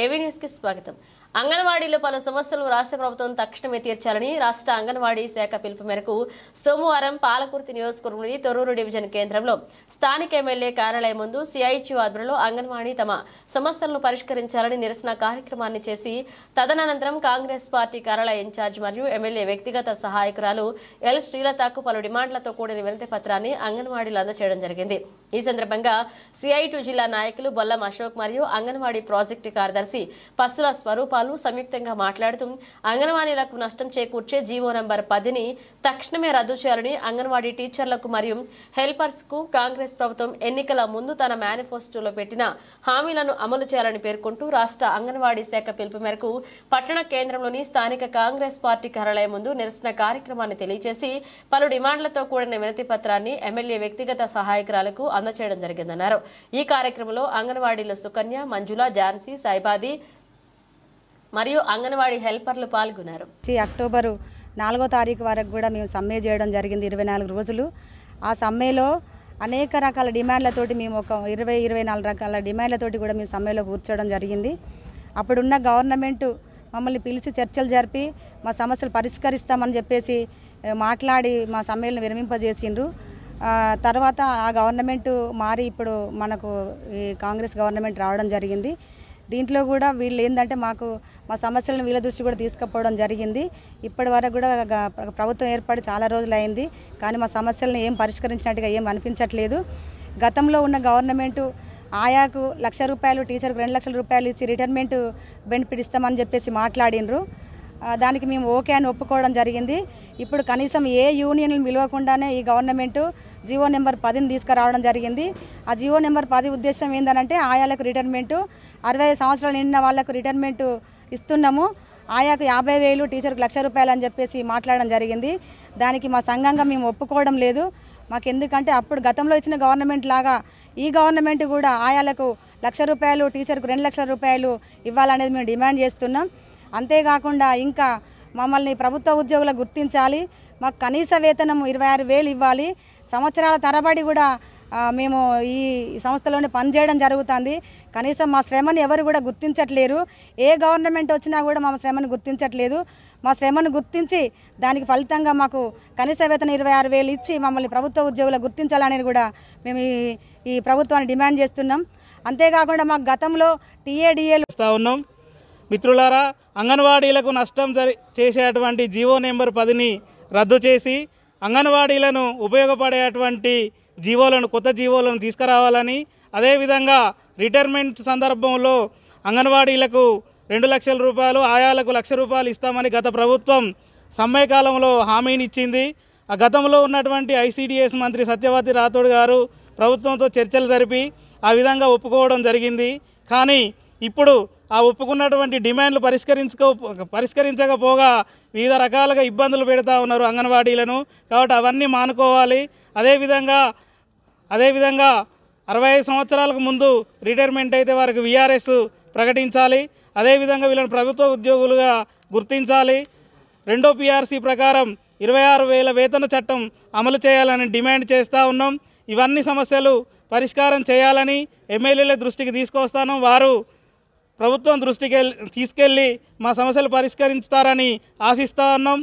AV news కి స్వాగతం. అంగన్వాడీలో పలు సమస్యలు రాష్ట్ర ప్రభుత్వం తక్షణమే తీర్చాలని రాష్ట్ర అంగన్వాడీ శాఖ పిలుపు మేరకు సోమవారం పాలకుర్తి నియోజకవర్గంలోని తొర్రూరు డివిజన్ కేంద్రంలో స్థానిక ఎమ్మెల్యే కార్యాలయం ముందు సిఐటియు ఆధ్వర్యంలో అంగన్వాడీ తమ సమస్యలను పరిష్కరించాలని నిరసన కార్యక్రమాన్ని చేసి తదనంతరం కాంగ్రెస్ పార్టీ కార్యాలయ ఇన్ఛార్జ్ మరియు ఎమ్మెల్యే వ్యక్తిగత సహాయకురాలు ఎల్ శ్రీలతకు పలు డిమాండ్లతో కూడిన వినతి పత్రాన్ని అంగన్వాడీలు అందజేయడం జరిగింది. ఈ సందర్భంగా సిఐటియు జిల్లా నాయకులు బొల్లం అశోక్ మరియు అంగన్వాడీ ప్రాజెక్టు కార్యదర్శి పస్సుల స్వరూపాలు సంయుక్తంగా మాట్లాడుతూ అంగన్వాడీలకు నష్టం చేకూర్చే జీవో నంబర్ 10ని తక్షణమే రద్దు చేయాలని అంగన్వాడీ టీచర్లకు మరియు హెల్పర్స్ కు కాంగ్రెస్ ప్రభుత్వం ఎన్నికల ముందు తన మేనిఫెస్టోలో పెట్టిన హామీలను అమలు చేయాలని పేర్కొంటూ రాష్ట్ర అంగన్వాడీ శాఖ పిలుపు మేరకు పట్టణ కేంద్రంలోని స్థానిక కాంగ్రెస్ పార్టీ కార్యాలయం ముందు నిరసన కార్యక్రమాన్ని తెలియజేసి పలు డిమాండ్లతో కూడిన వినతి పత్రాన్ని ఎమ్మెల్యే వ్యక్తిగత సహాయకురాలకు అందజేయడం జరిగిందన్నారు. ఈ కార్యక్రమంలో అంగన్వాడీలో సుకన్య, మంజుల, ఝాన్సీ, సైబాది మరియు అంగన్వాడీ హెల్పర్లు పాల్గొన్నారు. అక్టోబర్ 4వ తారీఖు వరకు కూడా మేము సమ్మె చేయడం జరిగింది. 24 రోజులు. ఆ సమ్మెలో అనేక రకాల డిమాండ్లతోటి మేము ఒక 24 రకాల డిమాండ్లతోటి కూడా మేము సమ్మెలో కూర్చోవడం జరిగింది. అప్పుడున్న గవర్నమెంట్ మమ్మల్ని పిలిచి చర్చలు జరిపి మా సమస్యలు పరిష్కరిస్తామని చెప్పేసి మాట్లాడి మా సమ్మెలను విరమింపజేసిండ్రు. తర్వాత ఆ గవర్నమెంట్ మారి ఇప్పుడు మనకు ఈ కాంగ్రెస్ గవర్నమెంట్ రావడం జరిగింది. దీంట్లో కూడా వీళ్ళు ఏంటంటే మాకు మా సమస్యలను వీళ్ళ దృష్టి కూడా తీసుకుపోవడం జరిగింది. ఇప్పటి వరకు కూడా ప్రభుత్వం ఏర్పడి చాలా రోజులు అయింది, కానీ మా సమస్యలను ఏం పరిష్కరించినట్టుగా ఏం అనిపించట్లేదు. గతంలో ఉన్న గవర్నమెంటు ఆయాకు ₹1,00,000, టీచర్కు ₹2,00,000 ఇచ్చి రిటైర్మెంట్ బెనిఫిట్ ఇస్తామని చెప్పేసి మాట్లాడినరు. దానికి మేము ఓకే అని ఒప్పుకోవడం జరిగింది. ఇప్పుడు కనీసం ఏ యూనియన్లు పిలవకుండానే ఈ గవర్నమెంటు జీవో నెంబర్ 10ని తీసుకురావడం జరిగింది. ఆ జీవో నెంబర్ 10 ఉద్దేశం ఏంటంటే ఆయాలకు రిటైర్మెంటు 65 సంవత్సరాలు నిండిన వాళ్ళకు రిటైర్మెంట్ ఇస్తున్నాము, ఆయాకు 50,000, టీచర్కు ₹1,00,000 అని చెప్పేసి మాట్లాడడం జరిగింది. దానికి మా సంఘంగా మేము ఒప్పుకోవడం లేదు. మాకు ఎందుకంటే అప్పుడు గతంలో ఇచ్చిన గవర్నమెంట్ లాగా ఈ గవర్నమెంట్ కూడా ఆయాలకు ₹1,00,000, టీచర్కు ₹2,00,000 ఇవ్వాలనేది మేము డిమాండ్ చేస్తున్నాం. అంతేకాకుండా ఇంకా మమ్మల్ని ప్రభుత్వ ఉద్యోగులకు గుర్తించాలి, మాకు కనీస వేతనం 26,000 ఇవ్వాలి. సంవత్సరాల తరబడి కూడా మేము ఈ సంస్థలోనే పనిచేయడం జరుగుతుంది. కనీసం మా శ్రమను ఎవరు కూడా గుర్తించట్లేరు. ఏ గవర్నమెంట్ వచ్చినా కూడా మా శ్రమను గుర్తించట్లేదు. మా శ్రమను గుర్తించి దానికి ఫలితంగా మాకు కనీస వేతనం 26,000 ఇచ్చి మమ్మల్ని ప్రభుత్వ ఉద్యోగులకు గుర్తించాలనేది కూడా మేము ఈ ప్రభుత్వాన్ని డిమాండ్ చేస్తున్నాం. అంతేకాకుండా మాకు గతంలో టీఏడిఏలు ఇస్తా ఉన్నాం. మిత్రులారా, అంగన్వాడీలకు నష్టం చేసేటువంటి జీవో నెంబర్ 10ని రద్దు చేసి అంగన్వాడీలను ఉపయోగపడేటువంటి కొత్త జీవోలను తీసుకురావాలని, అదేవిధంగా రిటైర్మెంట్ సందర్భంలో అంగన్వాడీలకు ₹2,00,000, ఆయాలకు ₹1,00,000 ఇస్తామని గత ప్రభుత్వం సమ్మె కాలంలో హామీనిచ్చింది. ఆ గతంలో ఉన్నటువంటి ఐసిడిఎస్ మంత్రి సత్యవతి రాథోడ్ గారు ప్రభుత్వంతో చర్చలు జరిపి ఆ విధంగా ఒప్పుకోవడం జరిగింది. కానీ ఇప్పుడు ఆ ఒప్పుకున్నటువంటి డిమాండ్లు పరిష్కరించకపోగా వివిధ రకాలుగా ఇబ్బందులు పెడతా ఉన్నారు అంగన్వాడీలను. కాబట్టి అవన్నీ మానుకోవాలి. అదేవిధంగా 65 సంవత్సరాలకు ముందు రిటైర్మెంట్ అయితే వారికి విఆర్ఎస్ ప్రకటించాలి. అదేవిధంగా వీళ్ళని ప్రభుత్వ ఉద్యోగులుగా గుర్తించాలి. 2వ పిఆర్సీ ప్రకారం 26,000 వేతన చట్టం అమలు చేయాలని డిమాండ్ చేస్తూ ఉన్నాం. ఇవన్నీ సమస్యలు పరిష్కారం చేయాలని ఎమ్మెల్యేల దృష్టికి తీసుకొస్తాను. వారు ప్రభుత్వం దృష్టికి తీసుకెళ్ళి మా సమస్యలు పరిష్కరిస్తారని ఆశిస్తూ ఉన్నాం.